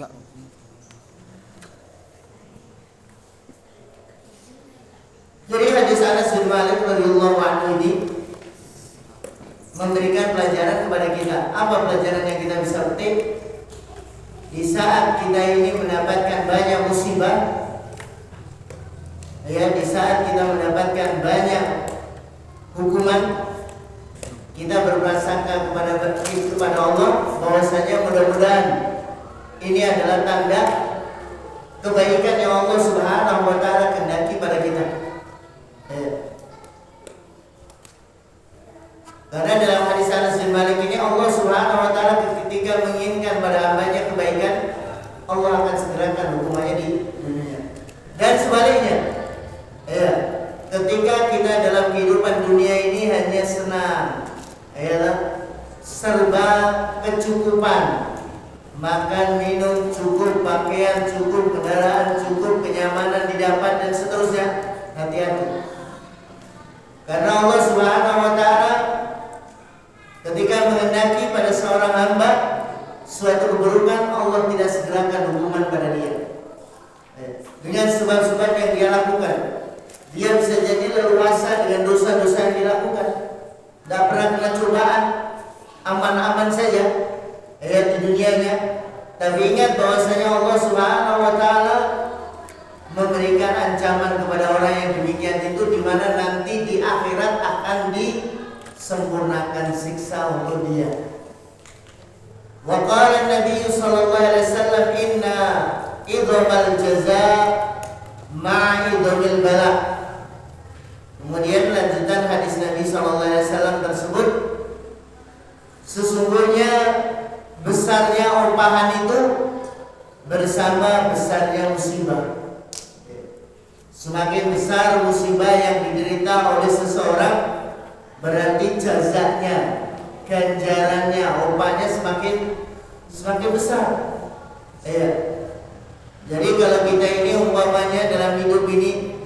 Enggak. Jadi hadis Anas bin Malik radhiyallahu anhu ini memberikan pelajaran kepada kita. Apa pelajaran yang kita bisa petik? Di saat kita ini mendapatkan banyak musibah, ya, di saat kita mendapatkan banyak hukuman, kita berprasangka kepada Allah bahwasanya mudah-mudahan ini adalah tanda kebaikan yang Allah Subhanahu wa taala kehendaki pada kita. Karena dalam hadis Anas bin Malik ini Allah Subhanahu wa taala ketika menginginkan pada hambanya kebaikan, Allah akan segerakan hukumannya di dunia. Dan sebaliknya, ya, ketika kita dalam kehidupan dunia ini hanya senang, ya, serba kecukupan, makan minum cukup, pakaian cukup, kendaraan cukup, kenyamanan didapat dan seterusnya, hati-hati. Karena Allah Subhanahu wa taala ketika menghendaki pada seorang hamba suatu keburukan, Allah tidak segerakan hukuman pada dia. Dengan sebab-sebab yang dia lakukan, dia bisa jadi leluasa dengan dosa-dosa yang dilakukan. Tidak pernah kena cobaan, aman-aman saja di dunianya. Tapi ingat bahwasanya Allah Subhanahu wa taala memberikan ancaman kepada orang yang demikian itu, di mana nanti di akhirat akan disempurnakan siksa untuk dia. Wa qala Nabi sallallahu alaihi wasallam, inna idhamal jazaa ma'a idhamil bala. Kemudian lanjutan hadis Nabi sallallahu alaihi wasallam tersebut, sesungguhnya besarnya upahan itu bersama besarnya musibah. Semakin besar musibah yang diderita oleh seseorang, berarti jazanya, ganjarannya, upahnya semakin besar. Ya. Jadi kalau kita ini umpamanya dalam hidup ini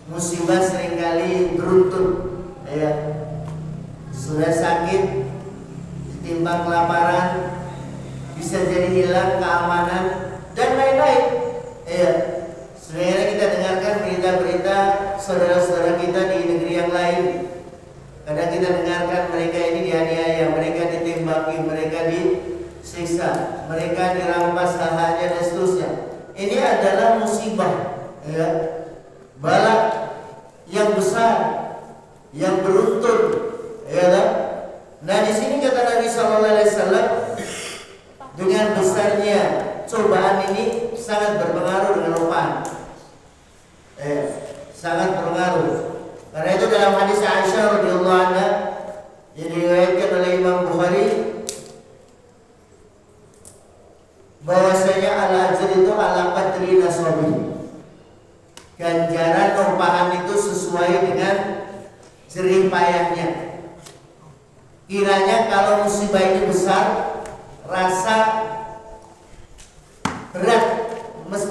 musibah seringkali beruntun, ya. Sudah sakit, ditimpa kelaparan, bisa jadi hilang keamanan dan lain-lain. Ya. Sebenarnya kita dengarkan berita-berita saudara-saudara kita di negeri yang lain. Kadang kita dengarkan mereka ini dianiaya, mereka ditembaki, mereka disiksa, mereka dirampas hartanya dan seterusnya. Ini adalah musibah, ya, bala yang besar, yang beruntun, ya. Nah di sini kata Nabi Sallallahu Alaihi Wasallam, dengan besarnya cobaan ini sangat berpengaruh dengan upahan. Sangat berpengaruh. Karena itu dalam hadis Aisyah radhiyallahu anha yang diriwayatkan oleh Imam Bukhari, bahwasanya al-ajr itu ala qadri nasabi. Ganjaran upahan itu sesuai dengan jerih payahnya. Kiranya kalau musibah ini besar, rasa berat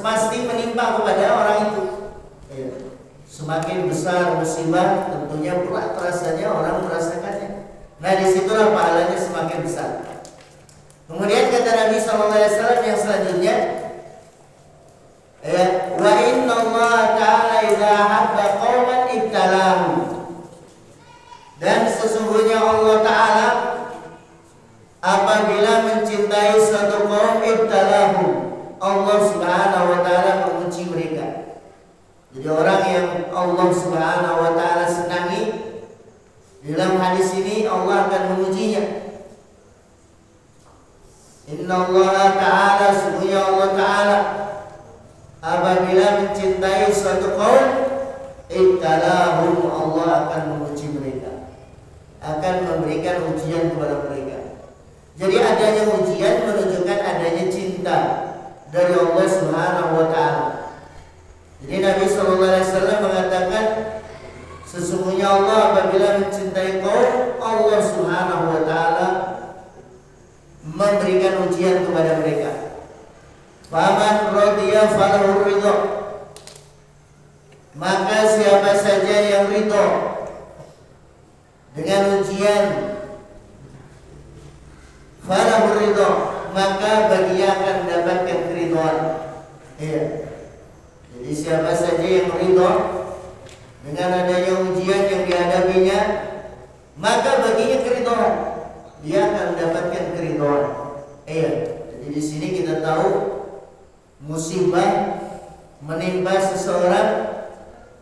pasti menimpa kepada orang itu. Semakin besar musibah, tentunya berat rasanya orang merasakannya. Nah disitulah pahalanya semakin besar. Kemudian kata Nabi SAW yang selanjutnya, wa inna Allah ta'ala idza habba qauman ibtalahum. Dan sesungguhnya Allah Ta'ala apabila mencintai suatu kaum, ibtalahum, Allah Subhanahu wa ta'ala menguji mereka. Jadi orang yang Allah Subhanahu wa ta'ala senangi, dalam hadis ini Allah akan mengujinya. Inna Allah Ta'ala, sesungguhnya Allah Ta'ala apabila mencintai suatu kaum, ibtalahum, Allah akan menguji mereka, akan memberikan ujian kepada mereka. Jadi adanya ujian menunjukkan adanya cinta dari Allah Subhanahu wa ta'ala. Jadi Nabi SAW mengatakan, sesungguhnya Allah apabila mencintai kaum, Allah Subhanahu wa ta'ala memberikan ujian kepada mereka. Faman radiya falahu ridha. Maka siapa saja yang ridha dengan ujian, falahu ridha, maka bagi dia akan mendapatkan keridhaan. Iya. Jadi siapa saja yang ridha dengan adanya ujian yang dihadapinya, maka baginya keridhaan. Dia akan mendapatkan keridhaan. Iya. Jadi di sini kita tahu musibah menimpa seseorang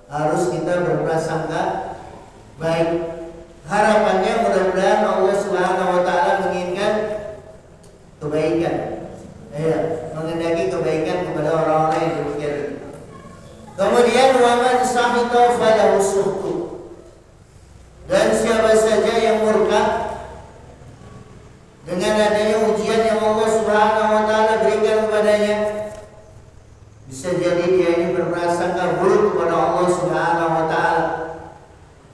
harus kita berprasangka baik. Harapannya mudah-mudahan Allah Subhanahu wa taala menginginkan kebaikan. Ya, mengendaki kebaikan kepada orang-orang yang demikian itu. Kemudian wa man sahita falahu suhtu. Dan siapa saja yang murka dengan adanya ujian yang Allah Subhanahu wa taala berikan kepadanya, bisa jadi dia ini berprasangka buruk kepada Allah Subhanahu wa taala.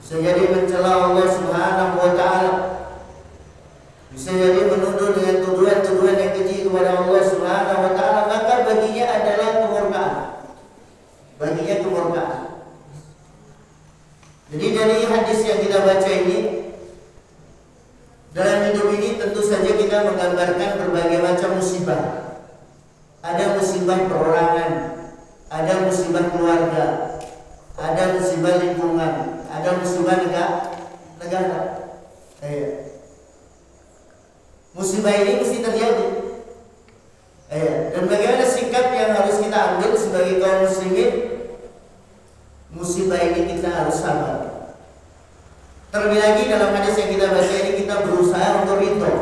Bisa jadi mencela Allah Subhanahu wa taala. Bisa jadi menuduh dengan tuduhan-tuduhan yang keji kepada Allah Subhanahu wa taala, maka baginya adalah kemurkaan. Baginya kemurkaan. Jadi dari hadis yang kita baca ini, dalam hidup ini tentu saja kita menggambarkan berbagai macam musibah. Ada musibah perorangan, ada musibah keluarga, ada musibah lingkungan, ada musibah negara. Musibah ini mesti terjadi. Dan bagaimana sikap yang harus kita ambil sebagai kaum muslimin? Musibah ini kita harus sabar. Terlebih lagi dalam hadis yang kita baca ini, kita berusaha untuk ridho.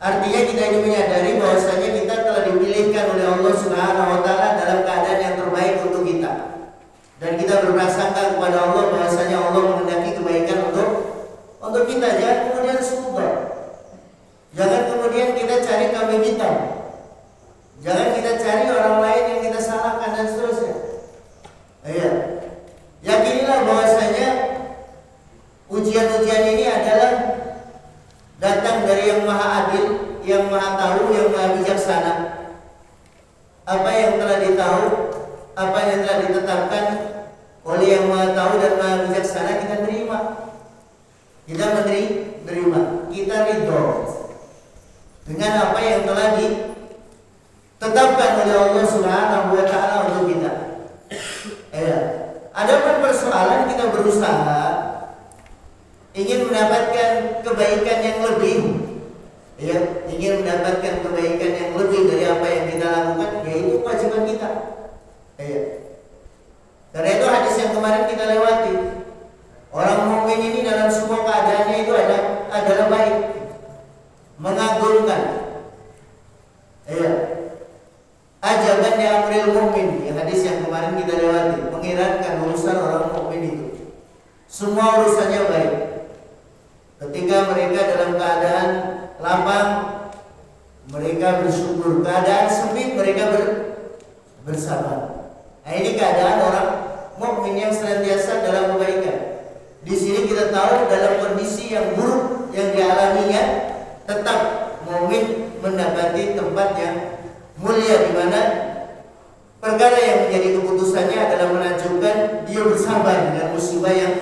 Artinya kita ini menyadari bahwasanya kita telah dipilihkan oleh Allah Subhanahu wa taala dalam keadaan yang terbaik untuk kita. Dan kita berprasangka kepada Allah bahwasanya Allah menghendaki kebaikan untuk kita. Jangan kemudian sudah. Jangan kemudian kita cari kambing hitam. Jangan kita cari orang lain yang kita salahkan dan seterusnya. Yakinilah bahwasanya ujian-ujian ini adalah datang dari yang maha adil, yang maha tahu, yang maha bijaksana. Apa yang telah ditahu, apa yang telah ditetapkan oleh yang maha tahu dan maha bijaksana, kita terima. Kita menerima, kita ridho dengan apa yang telah ditetapkan oleh Allah Subhanahu wa taala untuk kita. Adapun persoalan kita berusaha ingin mendapatkan kebaikan yang lebih, ingin mendapatkan kebaikan yang lebih dari apa yang kita lakukan, yaitu kewajiban kita. Karena itu hadis yang kemarin kita lewati, orang mukmin ini dalam semua keadaannya itu adalah baik, mengagumkan. Ajaban li amril mukmin, hadis yang kemarin kita lewati, mengiratkan urusan orang mukmin itu. Semua urusannya baik. Ketika mereka dalam keadaan lapang, mereka bersyukur. Keadaan sempit, mereka bersabar. Nah, ini keadaan orang mukmin yang senantiasa dalam kebaikan. Di sini kita tahu dalam kondisi yang buruk yang dialaminya, tetap mukmin mendapati tempat yang mulia, di mana perkara yang menjadi keputusannya adalah menunjukkan dia bersabar dengan musibah yang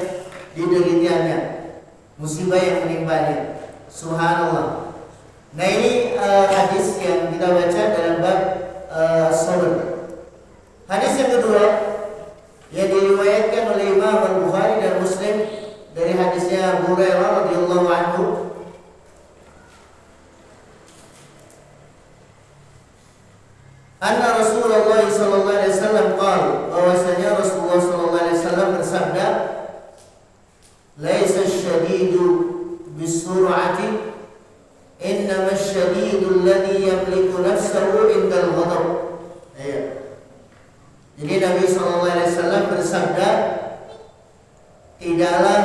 dideritanya, musibah yang menimpanya. Subhanallah. Nah, ini hadis yang kita baca dalam bab sabar. Hadis yang kedua yang diriwayatkan oleh Imam Al-Bukhari dan Muslim dari hadisnya Abu Hurairah radhiyallahu anhu. Anna Rasulullah sallallahu alaihi wasallam qala, bahwasanya Rasulullah sallallahu alaihi wasallam bersabda, "Laisa asy-syadidu bis-sur'ati, innama asy-syadidu alladhi yamliku nafsahu 'inda al-ghadab." Jadi Nabi sallallahu alaihi wasallam bersabda, tidaklah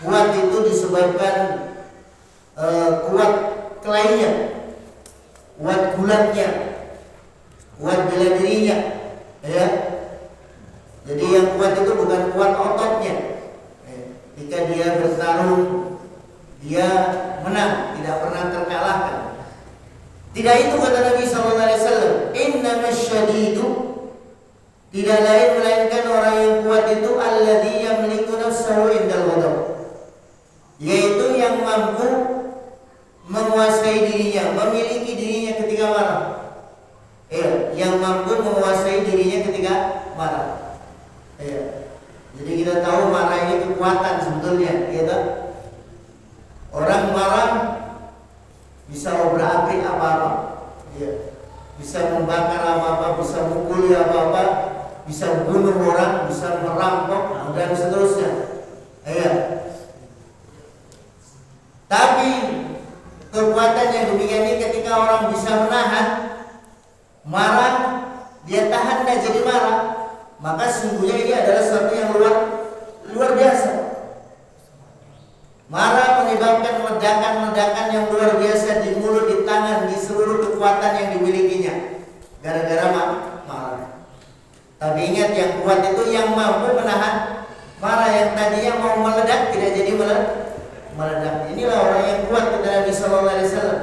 kuat itu disebabkan kuat kelainya, kuat gulatnya, kuat bela dirinya, Jadi yang kuat itu bukan kuat ototnya. Jika dia bertarung, dia menang, tidak pernah terkalahkan. Tidak itu kata Nabi sallallahu alaihi wasallam. Innamasy syadidu, tidak lain melainkan orang yang kuat itu alladzi yamliku nafsahu indal ghadab, yaitu yang mampu menguasai dirinya, memiliki dirinya ketika marah. yang mampu menguasai dirinya ketika marah. Iya. Jadi kita tahu marah ini kekuatan sebetulnya, gitu. Orang marah bisa obrak-abrik apa-apa, iya. Bisa membakar apa-apa, bisa mukuli apa-apa, bisa bunuh orang, bisa merampok dan seterusnya. Iya. Tapi kekuatan yang demikian ini ketika orang bisa menahan marah, dia tahan dan jadi marah, maka sungguhnya ini adalah sesuatu yang luar biasa. Marah menyebabkan ledakan-ledakan yang luar biasa di mulut, di tangan, di seluruh kekuatan yang dimilikinya gara-gara marah. Tapi ingat, yang kuat itu yang mampu menahan marah. Yang tadinya mau meledak tidak jadi meledak. Inilah orang yang kuat, kata Nabi sallallahu alaihi wasallam.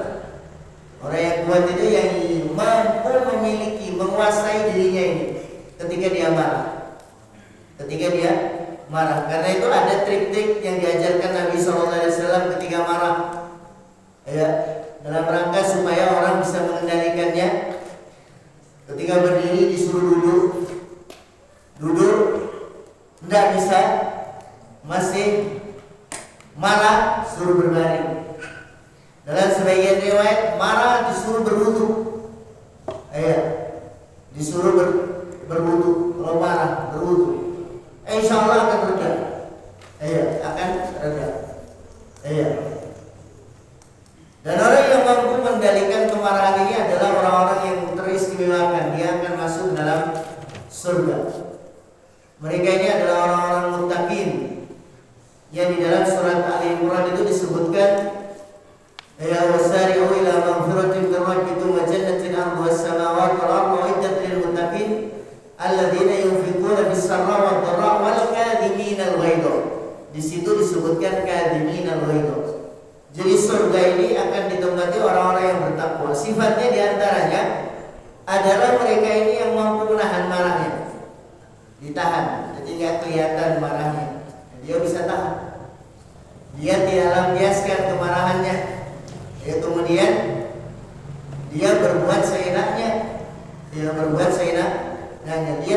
Orang yang kuat itu yang mampu memiliki, menguasai dirinya ini ketika dia marah. Ketika dia marah. Karena itu ada trik-trik yang diajarkan Nabi sallallahu alaihi wasallam ketika marah. Ya, dalam rangka supaya orang bisa mengendalikannya. Ketika berdiri disuruh duduk. Duduk tidak bisa, masih marah suruh berbaring. Dalam sebagian riwayat marah disuruh berwudu. Ya, disuruh berwudu. Kalau marah berwudu, insya Allah akan reda. Iya, akan reda. Iya. Dan orang yang mampu mengendalikan kemarahan ini adalah orang-orang yang teristimewakan. Dia akan masuk dalam surga. Mereka ini adalah orang-orang muttaqin yang di dalam surat Al-Imran itu disebutkan, ya wasari'u ila maghfiratin min rabbikum wa jannatin 'arduha as-samawati wal ardu uiddat lil muttaqin alladzina yunfiquna fis sarra'i wad dharra'i wal kadhimina al-ghaidha. Di situ disebutkan kadhimina al-ghaidha. Jadi surga ini akan ditempati orang-orang yang bertakwa. Sifatnya diantaranya adalah mereka ini yang mampu menahan marahnya. Ditahan, jadi nggak kelihatan marahnya. Dia bisa tahan. Dia tidak lampiaskan kemarahannya. Ya, kemudian dia berbuat seenaknya. Dia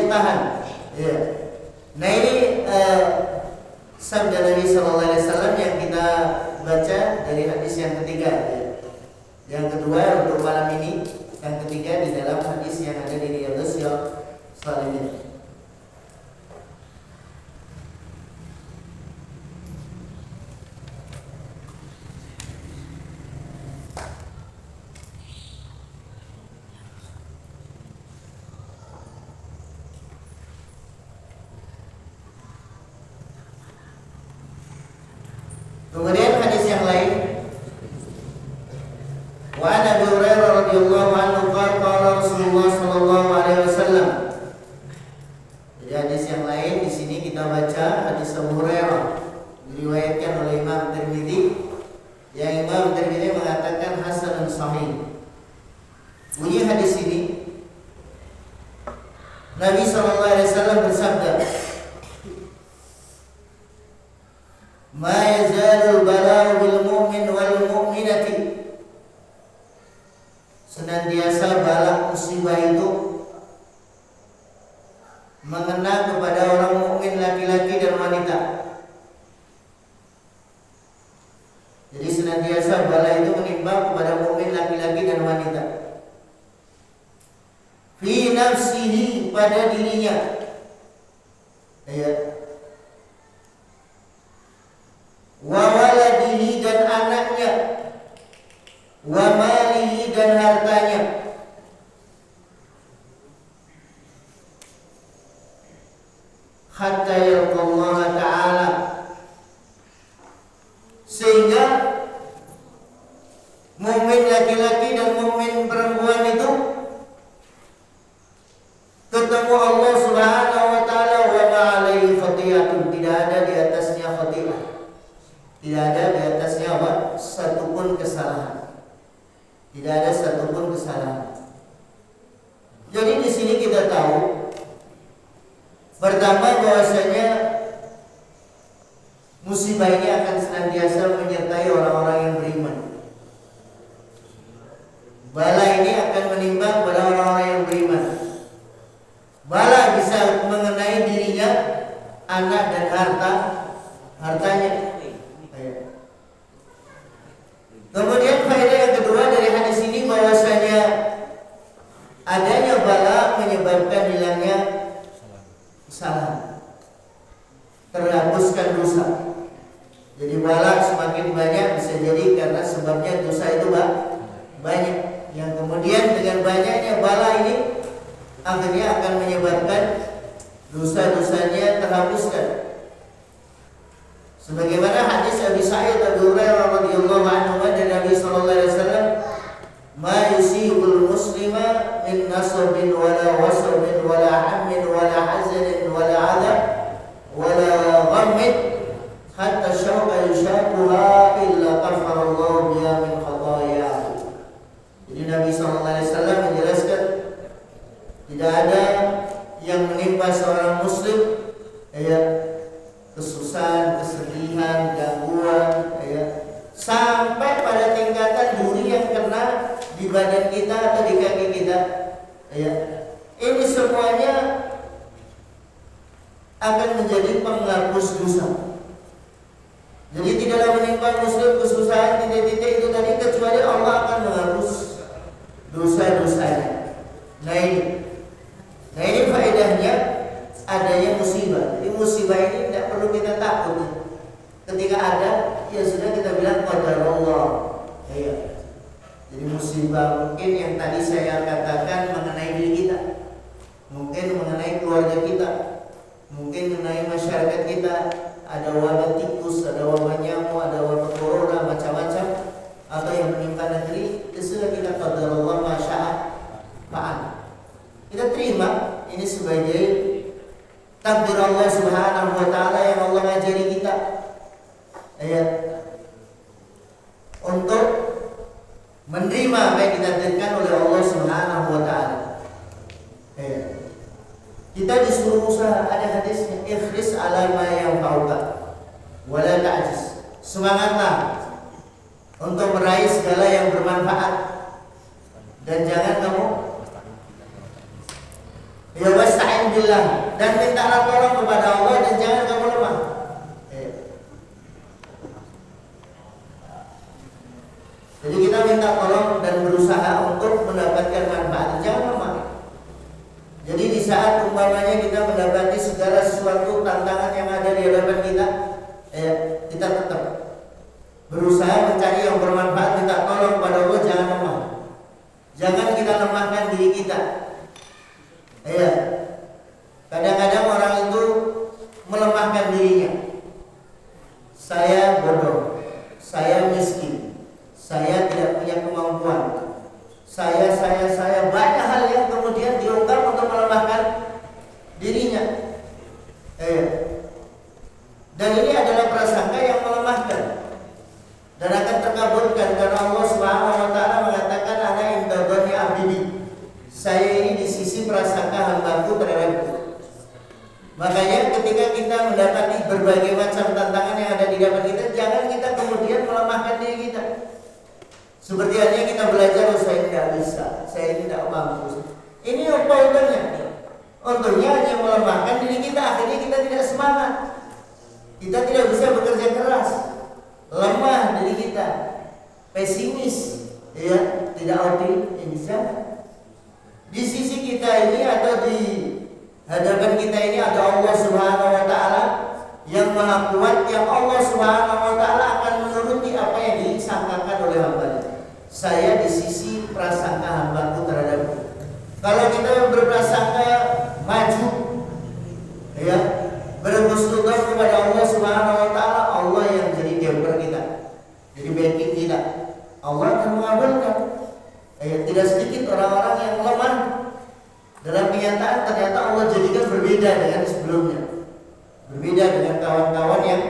tahan. Ya. Nah ini sabda Nabi sallallahu alaihi wasallam yang kita baca dari hadis yang ketiga. Ya. Yang kedua untuk malam ini, yang ketiga di dalam hadis yang ada di Riyadhus Shalihin. Kemudian hadis yang lain, wa an Abi Hurairah radhiyallahu anhu qala Rasulullah sallallahu alaihi wasallam. Jadi hadis yang lain di sini kita baca hadis Abu Hurairah diriwayatkan oleh Imam Tirmidzi, yang Imam Tirmidzi mengatakan hasanun sahih. Bunyi hadis ini, Nabi sallallahu alaihi wasallam bersabda, ma yazalul bala'u bil mu'min wal mu'minati. Senantiasa bala musibah itu mengena kepada orang mukmin laki-laki dan wanita. Jadi senantiasa bala itu menimpa kepada mukmin laki-laki dan wanita. Fi nafsihi, pada dirinya. Ya. Wa waladihi, dan anaknya, wa malihi, dan hartanya, hatta yalqallaha ta'ala, sehingga mukmin laki-laki dan mukmin perempuan itu ketemu Allah Subhanahu wa taala, wa ma'alaihi khati'atun, tidak ada di atasnya khati'ah. Tidak ada di atasnya apa? Satupun kesalahan. Tidak ada satupun kesalahan. Jadi di sini kita tahu, pertama bahwasanya musibah ini akan senantiasa menyertai orang-orang yang beriman. Bala ini akan menimpa kepada orang-orang yang beriman. dan hartanya. Kemudian faedah yang kedua dari hadis ini bahwasanya adanya bala menyebabkan hilangnya kesalahan, terhapuskan dosa. Jadi bala semakin banyak bisa jadi karena sebabnya dosa itu banyak. Yang kemudian dengan banyaknya bala ini akhirnya akan menyebabkan dosa-dosanya terhapuskan. Sebagaimana hadis Abi Sa'id Abu Hurairah radhiyallahu anhu dari Nabi sallallahu alaihi wasallam, "Ma yusibul muslima min nasabin wala wasabin wala hammin wala hazanin wala 'adab wala ghammin hatta syauqa yushaquha illa kafara Allah biha min khatayahu." Jadi Nabi sallallahu alaihi wasallam menjelaskan tidak ada yang menimpa seorang muslim kesusahan, kesedihan, gangguan, sampai pada tingkatan duri yang kena di badan kita atau di kaki kita. Ini semuanya akan menjadi penghapus dosa. Jadi tidaklah menimpa muslim kesusahan titik-titik itu tadi kecuali Allah akan menghapus dosa-dosanya. Nah ini faedahnya adanya musibah. Jadi musibah ini tidak perlu kita takut. Ketika ada, ya sudah kita bilang qadarullah. Jadi musibah mungkin yang tadi saya katakan mengenai diri kita, mungkin mengenai keluarga kita, mungkin mengenai masyarakat kita, ada wabah tikus, ada wabah nyamuk, ada wabah corona, macam-macam, atau yang menimpa negeri, ya sudah kita qadarullah ma syaa fa'al. Kita terima ini sebagai takdir Allah Subhanahu wa taala yang Allah ngajari kita untuk menerima apa yang ditakdirkan oleh Allah Subhanahu wa taala. Kita disuruh usaha, ada hadisnya, ikhris ala ma yanfa'uka wa la ta'jiz. Semangatlah untuk meraih segala yang bermanfaat dan jangan kamu wasta'in billah, dan mintalah tolong kepada Allah dan jangan kamu lemah. Jadi kita minta tolong dan berusaha untuk mendapatkan manfaat, jangan lemah. Jadi di saat umpamanya kita mendapati segala sesuatu tantangan yang ada di hadapan kita, kita tetap berusaha mencari yang bermanfaat, minta tolong kepada Allah, jangan lemah. Jangan kita lemahkan diri kita. Kadang-kadang orang itu melemahkan dirinya. Saya bodoh, saya miskin, saya tidak punya kemampuan, saya banyak hal yang kemudian diungkap untuk melemahkan dirinya. Dan ini adalah prasangka yang melemahkan dan akan terkabulkan karena Allah Subhanahu wa taala mengatakan ana inda dhanni abdi. Saya ini di sisi prasangka hambaku terhadapku. Makanya ketika kita mendapati berbagai macam tantangan yang ada di depan kita, jangan kita kemudian melemahkan diri kita. Seperti halnya kita belajar, saya tidak bisa, saya ini tidak mampu. Ini apa untungnya? Untungnya hanya melemahkan diri kita, akhirnya kita tidak semangat. Kita tidak bisa bekerja keras, lemah diri kita, pesimis, tidak optimis. Di sisi kita ini atau di hadapan kita ini ada Allah Subhanahu wa taala yang Maha Kuat, yang Allah Subhanahu wa taala akan menuruti apa yang disangkakan oleh hamba-Nya. Saya di sisi prasangka hambaku terhadapku. Kalau kita berprasangka maju, berhusnudzon kepada Allah Subhanahu wa taala, Allah yang jadi damper kita, jadi backing kita, Allah akan mengabulkan. Tidak sedikit orang-orang yang lemah dalam kenyataan, ternyata Allah jadikan berbeda dengan sebelumnya, berbeda dengan kawan-kawan yang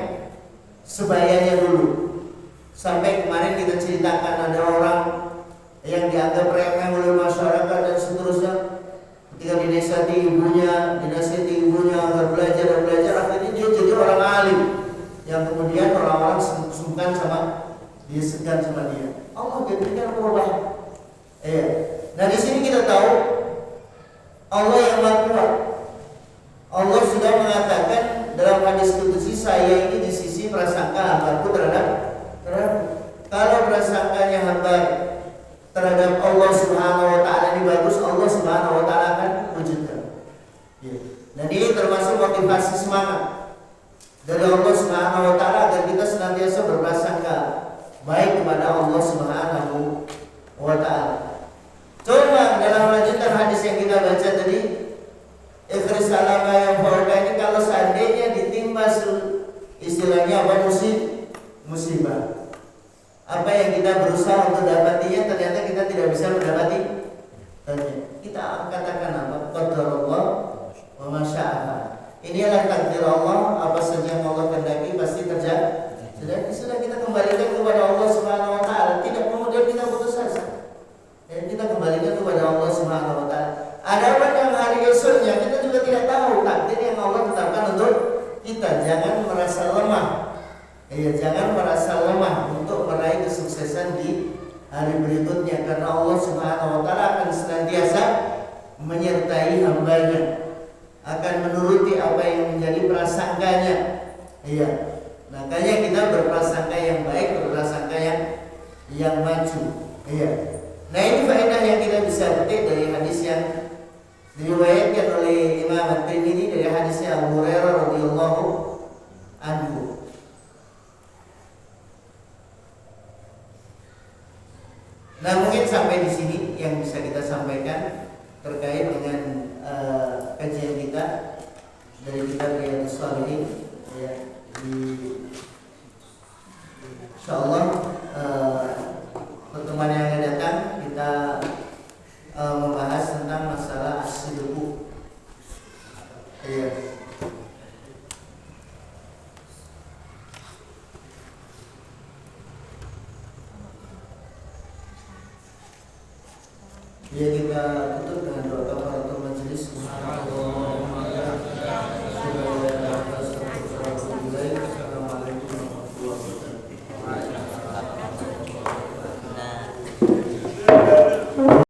sebayanya dulu. Sampai kemarin kita ceritakan ada orang yang dianggap remeh oleh masyarakat dan seterusnya. Ketika dinasihati ibunya agar belajar, akhirnya dia jadi orang alim yang kemudian orang-orang sungkan sama dia, segan sama dia. Allah jadikan perubahan. Nah di sini kita tahu Allah yang Maha Kuat. Allah sudah mengatakan dalam hadis qudsi saya ini di sisi prasangka hambaku terhadap kalau prasangkanya hamba terhadap Allah Subhanahu wa taala ini bagus, Allah Subhanahu wa taala akan wujudkan. Dan ini termasuk motivasi semangat dari Allah Subhanahu wa taala agar kita senantiasa berprasangka baik kepada Allah Subhanahu wa taala. Coba dalam lanjutan hadis yang kita baca tadi, ikhris salama yang fauqa ini kalau seandainya ditimpa istilahnya apa musibah. Apa yang kita berusaha untuk dapatinya ternyata kita tidak bisa mendapati. Kita katakan apa? Qadarullah wa ma syaa. Inilah takdir Allah, apa saja yang Allah kehendaki pasti terjadi. Sudah kita kembalikan kepada Allah Subhanahu wa taala, tidak kemudian kita putus asa. Dan kita kembalikan kepada Allah Subhanahu wa taala. Adapun yang hari esoknya kita juga tidak tahu takdir yang Allah tetapkan untuk kita. Jangan merasa lemah. Jangan merasa lemah untuk meraih kesuksesan di hari berikutnya, karena Allah Subhanahu wa taala akan senantiasa menyertai hambanya, akan menuruti apa yang menjadi prasangkanya. Makanya kita berprasangka yang baik, berprasangka yang maju. Nah, ini faedah yang kita bisa petik dari hadis yang diriwayatkan oleh Imam At-Tirmidzi dari hadisnya Abu Hurairah radhiyallahu anhu. Nah, mungkin sampai di sini yang bisa kita sampaikan terkait dengan kajian kita dari kitab Riyadhus Shalihin. Insyaallah pertemuan yang akan datang kita membahas tentang masalah as-sidqu. Kita tutup